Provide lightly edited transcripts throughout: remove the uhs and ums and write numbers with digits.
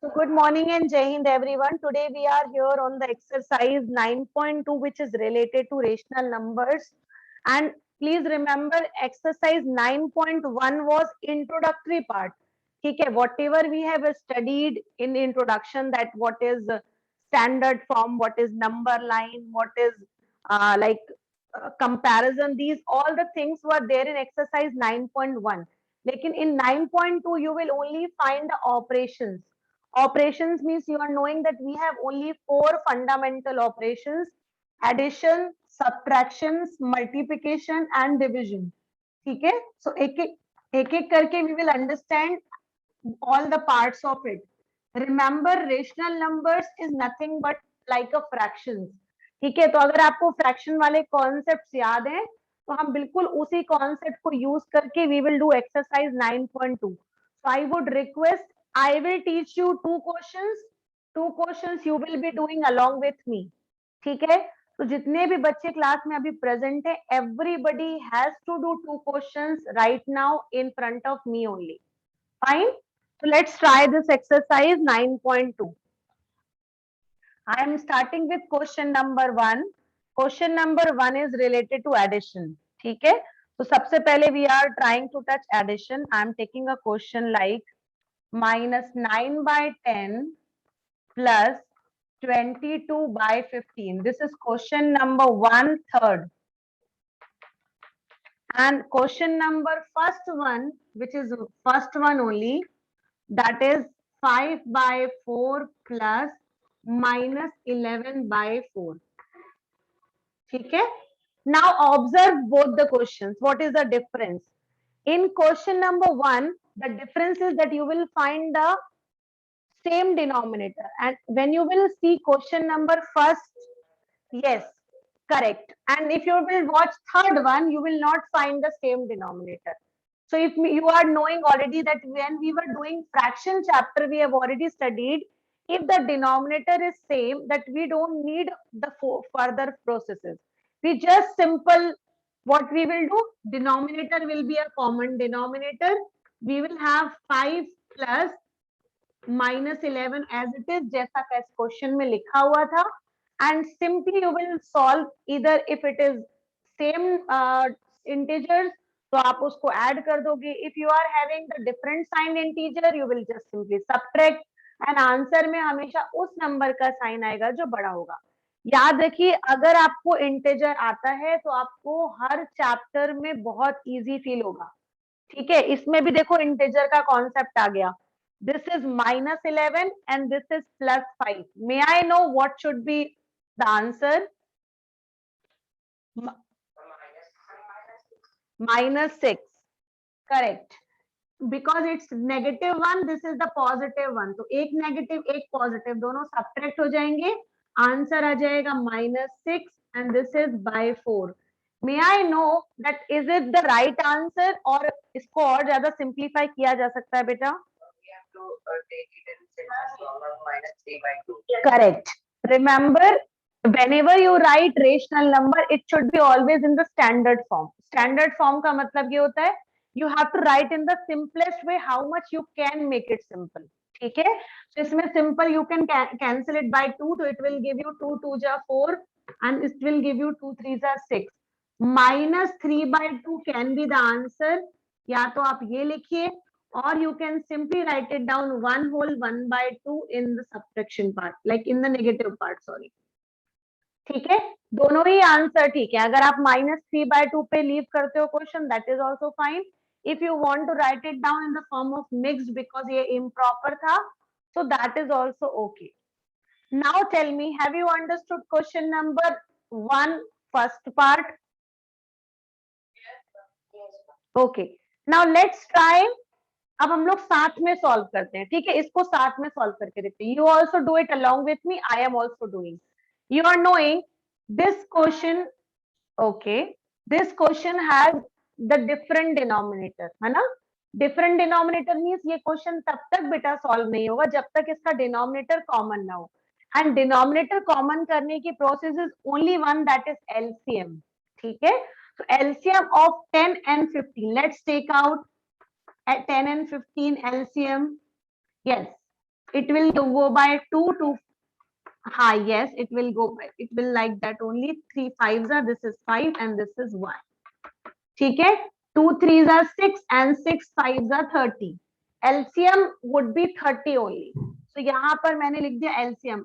So good morning and Jai Hind everyone. Today we are here on the exercise 9.2 which is related to rational numbers. And please remember exercise 9.1 was introductory part. Okay, whatever we have studied in the introduction, that what is standard form, what is number line, what is comparison, these all the things were there in exercise 9.1. Lekin in 9.2 you will only find the operations. Operations means you are knowing that we have only four fundamental operations: addition, subtractions, multiplication and division. ठीक है, so एक करके we will understand all the parts of it. Remember, rational numbers is nothing but like a fractions. ठीक है, तो अगर आपको fraction वाले कॉन्सेप्ट्स याद हैं तो हम बिल्कुल उसी कॉन्सेप्ट को यूज करके we will do exercise 9.2. So I would request, I will teach you two questions. Two questions you will be doing along with me. ठीक है, तो जितने भी बच्चे क्लास में अभी प्रेजेंट है, everybody has to do two questions right now in front of me only. Fine. So let's try this exercise 9.2. I am starting with question number 1. Question number 1 is related to addition. ठीक है, तो सबसे पहले we are trying to touch addition. I am taking a question like -9/10 plus 22/15. This is question number 1/3. And question number first one, which is first one only, that is 5/4 plus -11/4. ठीक है, now observe both the questions. What is the difference? In question number 1, the difference is that you will find the same denominator, and when you will see question number first, yes, correct, and if you will watch third one, you will not find the same denominator. So if you are knowing already that when we were doing fraction chapter, we have already studied, if the denominator is same, that we don't need the further processes. We just simple, what we will do, denominator will be a common denominator. We will have 5 plus -11 as it is, जैसा question में लिखा हुआ था, and simply you will solve either if it is same integers, तो आप उसको add कर दोगे. If you are having the different sign integer, you will just simply subtract, and answer में हमेशा उस नंबर का साइन आएगा जो बड़ा होगा. याद रखिए, अगर आपको इंटीजर आता है तो आपको हर चैप्टर में बहुत इजी फील होगा. ठीक है, इसमें भी देखो इंटीजर का कॉन्सेप्ट आ गया. This is -11 and this is +5. May I know what should be the answer? -6. Correct. Because it's -1, this is the +1. तो एक नेगेटिव एक पॉजिटिव दोनों सब्ट्रैक्ट हो जाएंगे, आंसर आ जाएगा -6 and this is by 4. May I know that is it the right answer और इसको और ज्यादा सिंप्लीफाई किया जा सकता है बेटा? Correct. Remember, whenever you write rational number, it should be always in the standard form. Standard form का मतलब ये होता है, you have to write in the simplest way how much you can make it simple. ठीक है, so इसमें simple you can cancel it by 2, so it will give you 2 2s are 4 and it will give you 2 3s are 6. -3/2 can be the answer. या तो आप ये लिखिए, or you can simply write it down 1 whole 1/2 in the subtraction part, like in the negative part, sorry. ठीक है, दोनों ही answer ठीक है. अगर आप -3/2 पे लीव करते हो question, that is also fine. If you want to write it down in the form of mixed because ये improper था, so that is also okay. Now tell me, have you understood question number 1 first part? Okay. Now let's try. अब हम लोग साथ में solve करते हैं. ठीक है, इसको साथ में सॉल्व करके देखते हैं. You also do it along with me. I am also doing. You are knowing this question. Okay, this question has the different denominator, है ना. डिफरेंट डिनोमिनेटर मीन्स ये क्वेश्चन तब तक बेटा सॉल्व नहीं होगा जब तक इसका डिनोमिनेटर कॉमन ना हो. एंड डिनोमिनेटर कॉमन करने की process is only one, that is LCM. ठीक है, so LCM of 10 and 15. Let's take out at 10 and 15 LCM. Yes. It will go by 2 to yes, it will go by, it will like that only. 3 5s are, this is 5 and this is 1. ठीक है, 2 3s are 6 and 6 5s are 30. LCM would be 30 only. So यहाँ पर मैंने लिख दिया LCM.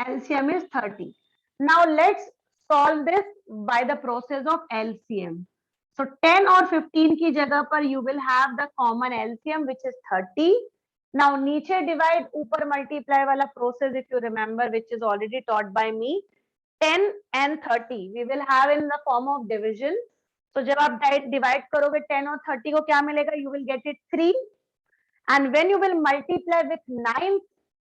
LCM is 30. Now let's solve this by the process of LCM. So 10 or 15 की जगह पर you will have the common LCM which is 30. Now नीचे divide ऊपर multiply वाला process if you remember which is already taught by me. 10 and 30 we will have in the form of division. So जब आप divide करोगे 10 और 30 को क्या मिलेगा? You will get it 3. And when you will multiply with 9,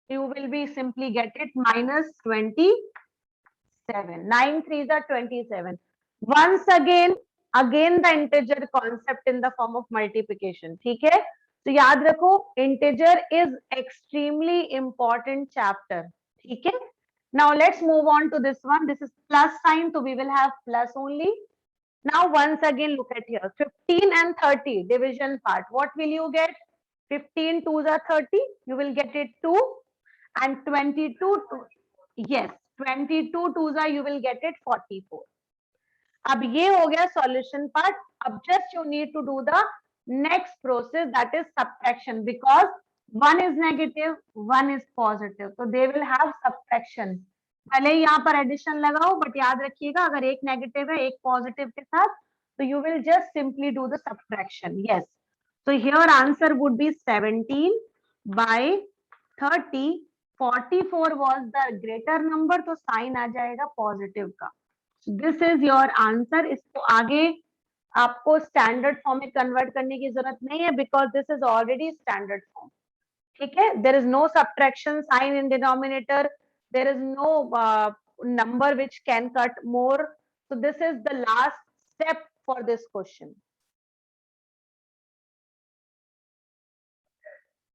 you will be simply get it minus 27. 9 3s are 27. Once again the integer concept in the form of multiplication. ठीक है, तो याद रखो integer is extremely important chapter. ठीक है, now let's move on to this one. This is plus sign, so we will have plus only. Now once again look at here, 15 and 30 division part. What will you get? 15 2s are 30, you will get it 2, and 22 yes, 22 2s are, you will get it 44. अब ये हो गया solution part. अब just you need to do the next process, that is subtraction, because one is negative, one is positive, so they will have subtraction. भले ही यहाँ पर addition लगाओ, but याद रखिएगा अगर एक नेगेटिव है एक पॉजिटिव के साथ, तो you will just simply do the subtraction. Yes, so here answer would be 17 by 30. 44 was the greater number, तो साइन आ जाएगा पॉजिटिव का. This is your answer. इसको आगे आपको स्टैंडर्ड फॉर्म में कन्वर्ट करने की जरूरत नहीं है, because this is already standard form. ठीक है, there is no subtraction sign in denominator, there is no number which can cut more. So this is the last step for this question.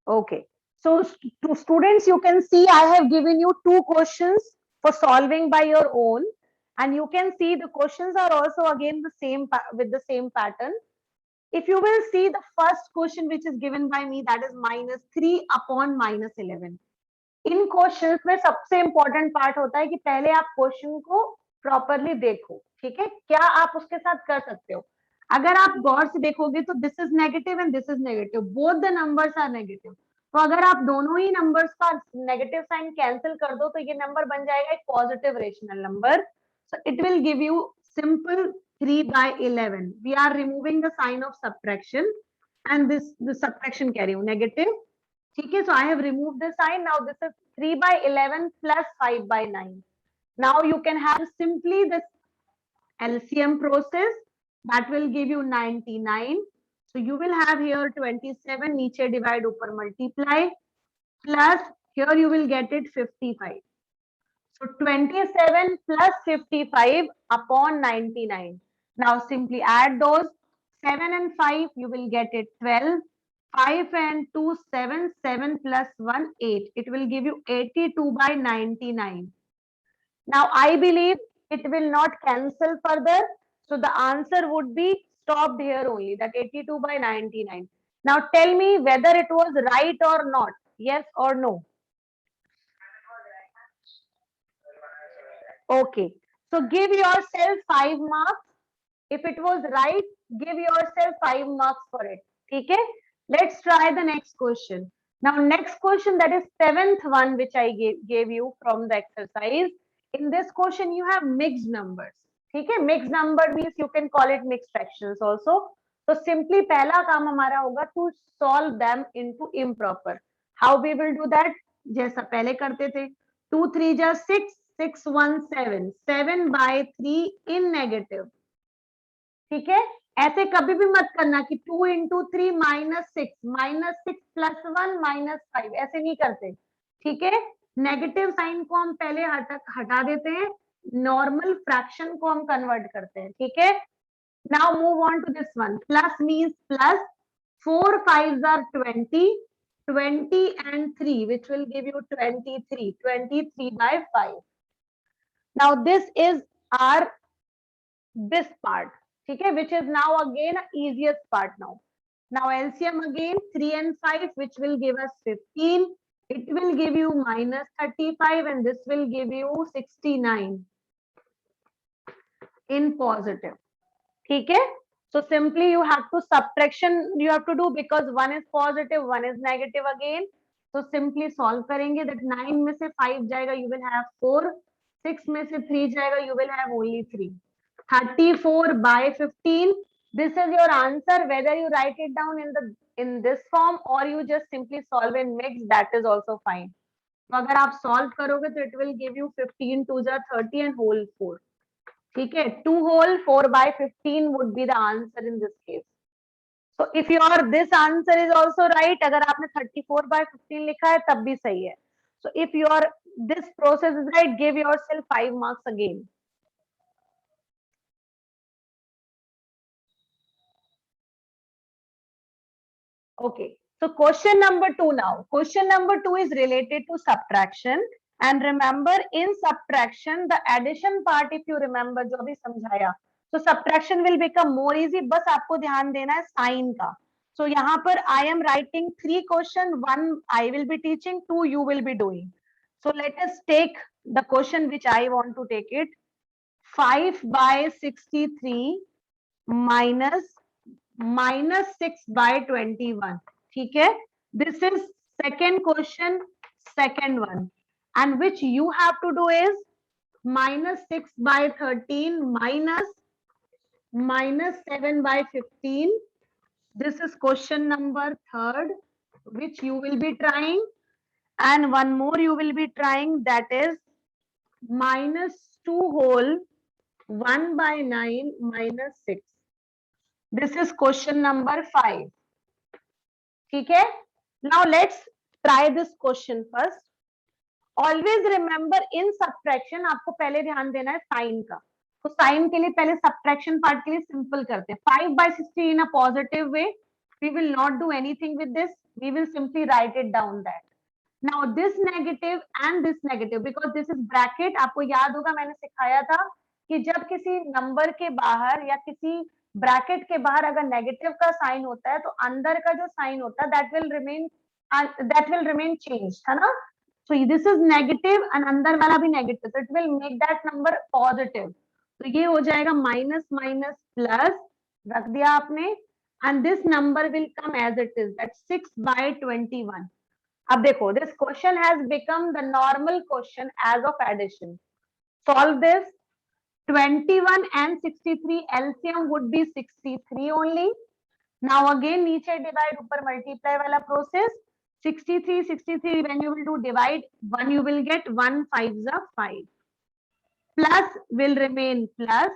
Okay, so to students, you can see I have given you 2 questions for solving by your own, and you can see the questions are also again the same with the same pattern. If you will see the first question which is given by me, that is -3 upon -11. In questions में सबसे important part होता है कि पहले आप question को properly देखो. ठीक है, क्या आप उसके साथ कर सकते हो? अगर आप गौर से देखोगे तो this is negative and this is negative, both the numbers are negative. तो अगर आप दोनों ही नंबर्स का नेगेटिव साइन कैंसिल कर दो तो ये नंबर बन जाएगा एक positive rational number. So it will give you simple 3 by 11. We are removing the sign of subtraction and the subtraction carry negative. ठीक है, so I have removed the sign. Now this is 3 by 11 plus 5 by 9. Now you can have simply this LCM process that will give you 99. So you will have here 27, नीचे divide ऊपर multiply, plus here you will get it 55. So 27 plus 55 upon 99. Now simply add those. 7 and 5, you will get it 12. 5 and 2, 7. 7 plus 1, 8. It will give you 82 by 99. Now I believe it will not cancel further. So the answer would be stopped here only, that 82 by 99. Now tell me whether it was right or not. Yes or no? Okay, so give yourself 5 marks. If it was right, give yourself 5 marks for it. Okay, let's try the next question. Now next question, that is 7th one which I gave you from the exercise. In this question you have mixed numbers. Okay, mixed number means you can call it mixed fractions also. So simply पहला काम हमारा होगा to solve them into improper. How we will do that? जैसा पहले करते थे, 2 3 जा 6, 6 1 7, 7 by 3 in negative. ठीक है, ऐसे कभी भी मत करना कि 2 into 3 -6 plus 1 -5, ऐसे नहीं करते. ठीक है, नेगेटिव साइन को हम पहले हटा देते हैं, नॉर्मल फ्रैक्शन को हम कन्वर्ट करते हैं. ठीक है, now move on to this one. Plus means plus 4 5s are 20, 20 and 3 which will give you 23 by 5. Now this is our this part. ठीक है, which is now again easiest part now. Now LCM again 3 and 5 which will give us 15. it will give you minus 35 and this will give you 69 in positive. ठीक है? So simply you have to subtraction you have to do because one is positive, one is negative again. So simply solve करेंगे that 9 में से 5 जाएगा you will have 4, 6 में से 3 जाएगा you will have only 3. 34 by 15. This is your answer. Whether you write it down in this form or you just simply solve and mix, that is also fine. तो अगर आप solve करोगे तो it will give you 15 2 जा 30 and whole 4. ठीक है, 2 whole 4 by 15 would be the answer in this case. So if your this answer is also right, अगर आपने 34 by 15 लिखा है तब भी सही है. So if your this process is right, give yourself 5 marks again. Okay, so question number 2 now. Question number 2 is related to subtraction. And remember, in subtraction, the addition part, if you remember, जो अभी समझाया, so subtraction will become more easy. बस आपको ध्यान देना है sign का. So यहाँ पर I am writing 3 question, 1 I will be teaching, 2 you will be doing. So let us take the question which I want to take it. 5 by 63 minus 6 by 21. ठीक है? This is second question, second one. And which you have to do is minus 6 by 13 minus 7 by 15. This is question number third, which you will be trying. And one more you will be trying, that is minus 2 whole 1 by 9 minus 6. This is question number 5. ठीक है? Now let's try this question first. Always remember in subtraction आपको पहले ध्यान देना है sign का. तो sign के लिए पहले subtraction part के लिए सिंपल करते हैं. 5 by 60 in a positive way. We will not do anything with this. We will simply write it down that. Now this negative and this negative, because this is bracket. आपको याद होगा मैंने सिखाया था कि जब किसी नंबर के बाहर या किसी ब्रैकेट के बाहर अगर नेगेटिव का साइन होता है तो अंदर का जो साइन होता है that will remain changed, है ना? So this is negative and अंदर वाला भी negative, so it will make that number positive. तो ये हो जाएगा minus minus plus, रख दिया आपने, and this number will come as it is, that's 6 by 21. अब देखो, this question has become the normal question as of addition. Solve this. 21 and 63 LCM would be 63 only. Now again नीचे divide, ऊपर multiply वाला process. 63 when you will do divide, 1 you will get 1 5s are 5. Plus will remain plus.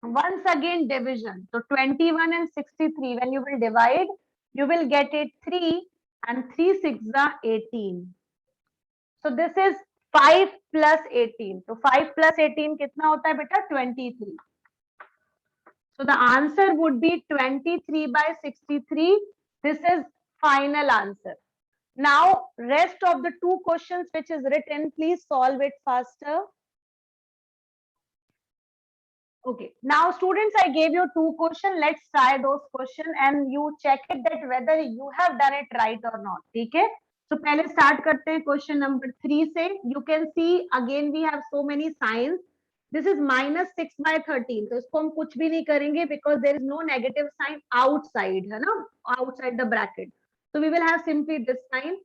Once again division. So 21 and 63 when you will divide, you will get it 3 and 3 6s are 18. So this is 5 plus 18. So 5 plus 18 कितना होता है बेटा? 23. So the answer would be 23 by 63. This is final answer. Now rest of the 2 questions which is written, please solve it faster. Okay, now students, I gave you 2 questions. Let's try those questions and you check it that whether you have done it right or not. ठीक है? So पहले start करते हैं question number 3 से. You can see again we have so many signs. This is minus 6 by 13. तो इसको हम कुछ भी नहीं करेंगे because there is no negative sign outside, है ना? Outside the bracket. So we will have simply this sign.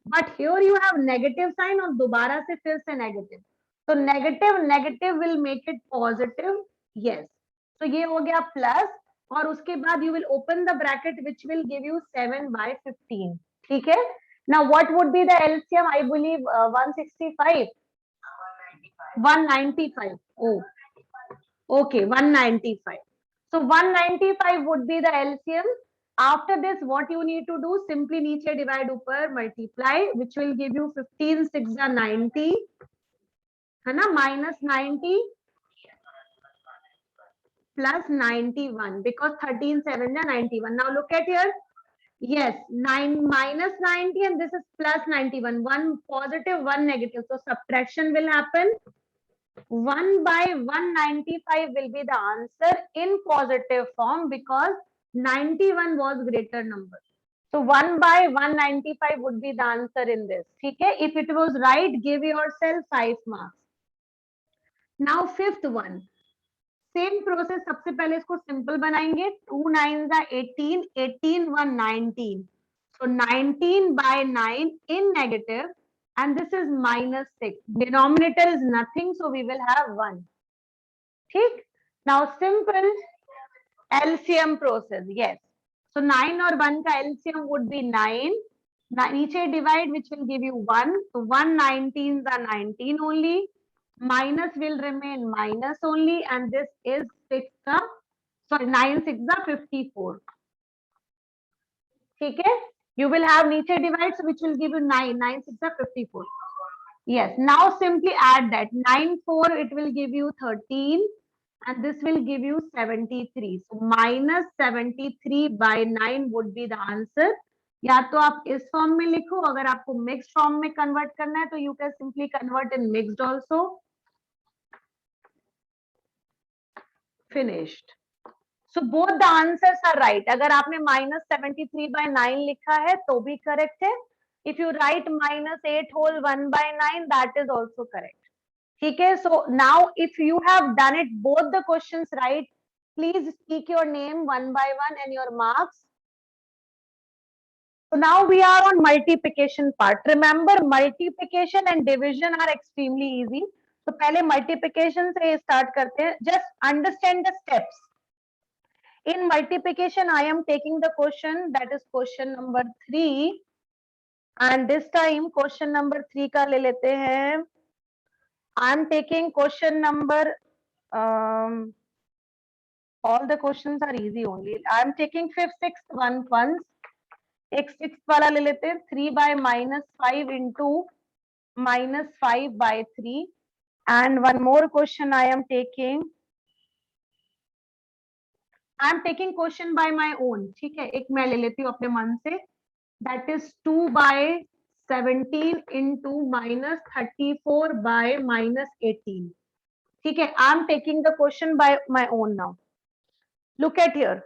But here you have negative sign और दोबारा से फिर से negative. So negative will make it positive. Yes. So ये हो गया plus और उसके बाद you will open the bracket which will give you 7 by 15. ठीक है? Now what would be the LCM? I believe 165. 195. Oh, okay, 195. So 195 would be the LCM. After this, what you need to do? Simply नीचे divide ऊपर multiply, which will give you 15 6 are 90. है ना? Minus 90 plus 91 because 13 7 are 91. Now look at here. Yes, 9 minus 90 and this is plus 91. One positive, one negative. So subtraction will happen. 1 by 195 will be the answer in positive form because 91 was greater number. So 1 by 195 would be the answer in this. ठीक है? If it was right, give yourself 5 marks. Now fifth one. Same process. सबसे पहले इसको simple बनाएंगे. 2 9s are 18. 18 1 19. So 19 by 9 in negative, and this is minus 6. Denominator is nothing, so we will have 1. ठीक? Now simple LCM process. Yes. So 9 और 1 का LCM would be 9. नीचे divide, which will give you 1. So 1 19s are 19 only. Minus will remain minus only, and this is 6 का, sorry, 9 6 are 54. ठीक है? You will have नीचे divide, so which will give you 9. 9 6 are 54. Yes. Now simply add that. 9 4, it will give you 13. And this will give you 73. So minus 73 by 9 would be the answer. या तो आप इस form में लिखो, अगर आपको mixed form में convert करना है तो you can simply convert in mixed also. Finished. So both the answers are right. अगर आपने माइनस 73 by 9 लिखा है तो भी करेक्ट है. If you right minus 8 whole 1 by 9, that is also correct. ठीक है? So now if you have done it both the questions right, please speak your name one by one and your marks. So now we are on multiplication part. Remember, multiplication and division are extremely easy. तो पहले multiplication से start करते हैं. Just understand the steps. In multiplication, I am taking the question, that is question number 3, and this time question number 3 का ले लेते हैं. I am taking question number all the questions are easy only. I am taking 5th 6th one once. एक 6th वाला ले लेते हैं. 3 by minus 5 into minus 5 by 3. And one more question I am taking. I am taking question by my own. ठीक है? एक मैं ले लेती हूँ अपने मन से. That is 2 by 17 into minus 34 by minus 18. ठीक है? I am taking the question by my own now. Look at here.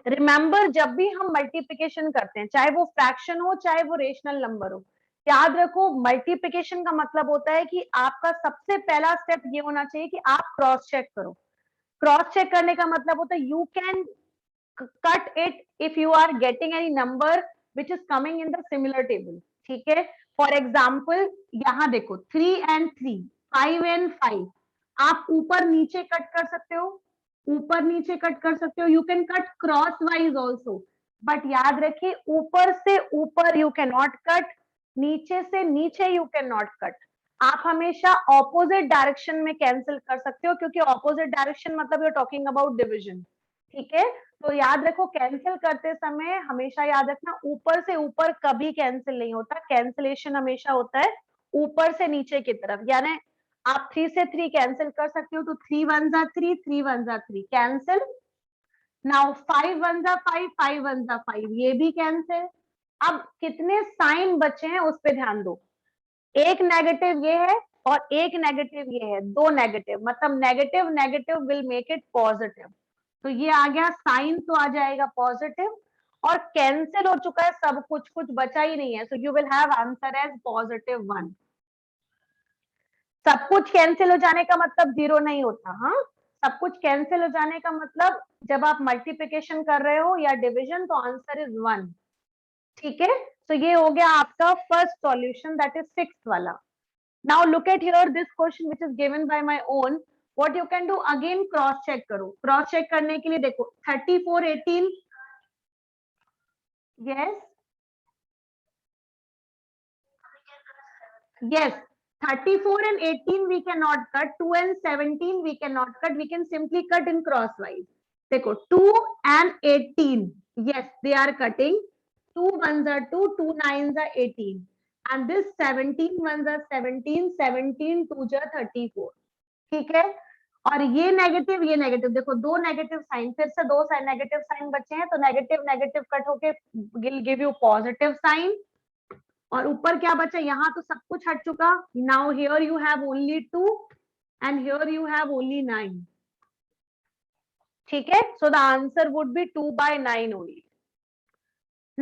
Remember, जब भी हम मल्टीप्लिकेशन करते हैं, चाहे वो फ्रैक्शन हो चाहे वो रेशनल नंबर हो, याद रखो मल्टीप्लिकेशन का मतलब होता है कि आपका सबसे पहला स्टेप ये होना चाहिए कि आप क्रॉस चेक करो. क्रॉस चेक करने का मतलब होता है you can cut it if you are getting any number which is coming in the similar table. ठीक है? फॉर एग्जाम्पल यहाँ देखो 3 and 3, 5 and 5, आप ऊपर नीचे कट कर सकते हो, ऊपर नीचे कट कर सकते हो. You can cut cross wise also, but याद रखिए ऊपर से ऊपर यू कैन नॉट कट, नीचे से नीचे यू कैन नॉट कट. आप हमेशा ऑपोजिट डायरेक्शन में कैंसिल कर सकते हो, क्योंकि ऑपोजिट डायरेक्शन मतलब you are talking about division. ठीक है? तो याद रखो कैंसिल करते समय हमेशा याद रखना ऊपर से ऊपर कभी कैंसिल नहीं होता. कैंसिलेशन हमेशा होता है ऊपर से नीचे की तरफ. यानी आप 3 से 3 कैंसिल कर सकते हो, तो 3 1s are 3, 3 1s are 3, cancel. Now 5 1s are 5, 5 1s are 5, ये भी कैंसिल. अब कितने साइन बचे हैं उस पर ध्यान दो. एक नेगेटिव ये है और एक नेगेटिव ये है. दो नेगेटिव मतलब negative negative will make it positive. तो ये आ गया साइन, तो आ जाएगा पॉजिटिव. और कैंसिल हो चुका है सब कुछ, कुछ बचा ही नहीं है. So you will have answer as +1. सब कुछ कैंसिल हो जाने का मतलब 0 नहीं होता. हाँ, सब कुछ कैंसिल हो जाने का मतलब जब आप मल्टीप्लिकेशन कर रहे हो या डिवीजन, तो आंसर इज 1. ठीक है? तो ये हो गया आपका first solution, that is 6th वाला. Now look at here this question which is given by my own. What you can do, again cross check करो. क्रॉस चेक करने के लिए देखो 34 18. Yes yes, 34 and 18 we cannot cut. 2 and 17 we cannot cut. We can simply cut in crosswise. देखो 2 and 18, yes they are cutting. 2 1s are 2, 2 9s are 18, and this 17 1s are 17, 17 2s are 34. ठीक है? और ये negative देखो, दो negative sign, फिर से दो नेगेटिव साइन बचे हैं, तो नेगेटिव नेगेटिव कट होके will give you positive sign. और ऊपर क्या बचा, यहाँ तो सब कुछ हट चुका. Now here you have only 2 and here you have only 9. ठीक है? So the answer would be 2 by 9 only.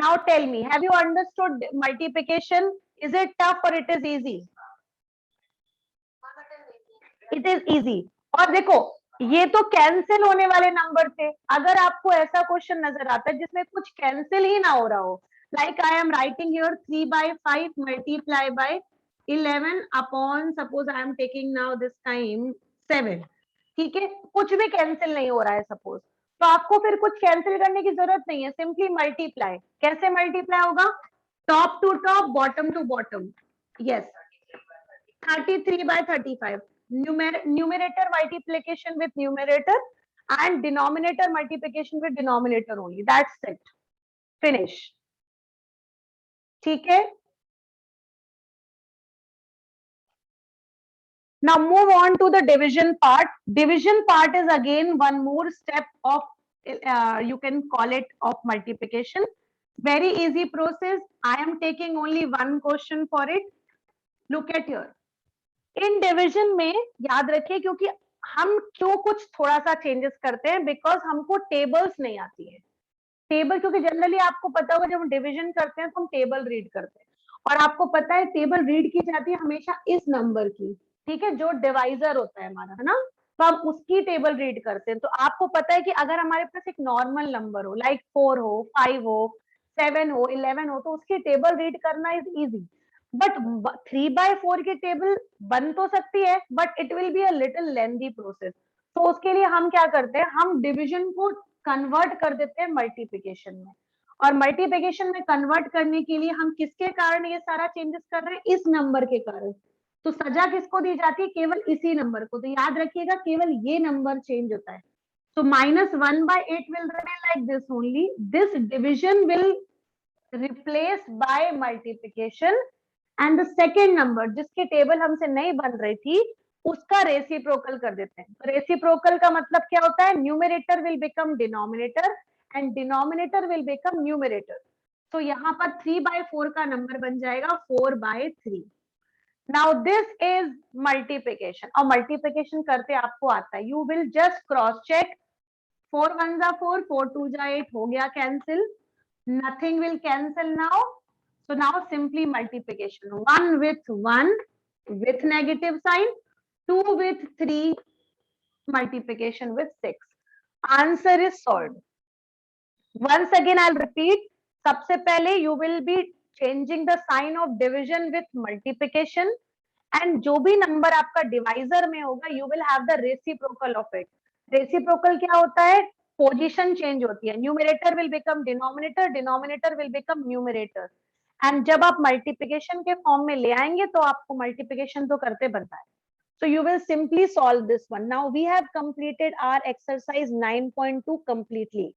Now tell me, have you understood multiplication? Is it tough or it is easy? It is easy. और देखो, ये तो cancel होने वाले number थे. अगर आपको ऐसा क्वेश्चन नजर आता है जिसमें कुछ कैंसिल ही ना हो रहा हो, like I am writing here 3/5 multiply by 11 upon, suppose I am taking now this time 7. ठीक है, कुछ भी कैंसिल नहीं हो रहा है सपोज, तो आपको फिर कुछ कैंसिल करने की जरूरत नहीं है, सिंपली मल्टीप्लाई. कैसे मल्टीप्लाई होगा? Top to top, bottom to bottom. Yes, 33/35. Numerator multiplication with numerator and denominator multiplication with denominator only. That's it. Finish. ठीक है. Now move on to the division part. Division part is again one more step of, you can call it, of multiplication. Very easy process. I am taking only one question for it. Look at here. In division में याद रखिए, क्योंकि हम क्यों कुछ थोड़ा सा changes करते हैं, बिकॉज हमको टेबल्स नहीं आती है. टेबल, क्योंकि जनरली आपको पता होगा जब हम डिविजन करते हैं तो हम टेबल रीड करते हैं, और आपको पता है टेबल रीड की जाती है हमेशा इस नंबर की. ठीक है, जो डिवाइजर होता है हमारा, है ना, तो हम उसकी टेबल रीड करते हैं. तो आपको पता है कि अगर हमारे पास एक नॉर्मल नंबर हो, लाइक 4 हो, 5 हो, 7 हो, 11 हो, तो उसकी टेबल रीड करना इज इजी. बट 3/4 की टेबल बन तो सकती है, but it will be a little lengthy process. तो उसके लिए हम क्या करते हैं, हम डिविजन को कन्वर्ट कर देते हैं मल्टीप्लिकेशन में. और मल्टीप्लिकेशन में कन्वर्ट करने के लिए हम किसके कारण ये सारा चेंजेस कर रहे हैं? इस नंबर के कारण. तो सजा किसको दी जाती है? केवल इसी नंबर को. तो याद रखिएगा, केवल ये नंबर चेंज होता है. So -1/8 will remain like this only. This division will replace by multiplication, and the second number जिसकी टेबल हमसे नहीं बन रही थी उसका रेसिप्रोकल कर देते हैं. रेसिप्रोकल का मतलब क्या होता है? Numerator will become denominator and denominator will become numerator. तो यहाँ पर 3/4 का नंबर बन जाएगा 4/3. नाउ दिस इज मल्टीप्लिकेशन, और मल्टीप्लिकेशन करते आपको आता है. You will just cross check. 4 1 जा 4, 4 2 जा 8, हो गया cancel. Nothing will cancel now. So now simply multiplication. 1 with 1 with negative sign, 2 with 3, multiplication with 6. Answer is solved. Once again I'll repeat. सबसे पहले you will be changing the sign of division with multiplication, and जो भी number आपका divisor में होगा you will have the reciprocal of it. Reciprocal क्या होता है? पोजीशन चेंज होती है. Numerator will become denominator, denominator will become numerator. And जब आप मल्टीप्लिकेशन के फॉर्म में ले आएंगे तो आपको मल्टीप्लिकेशन तो करते बनता है. So you will simply solve this one. Now we have completed our exercise 9.2 completely.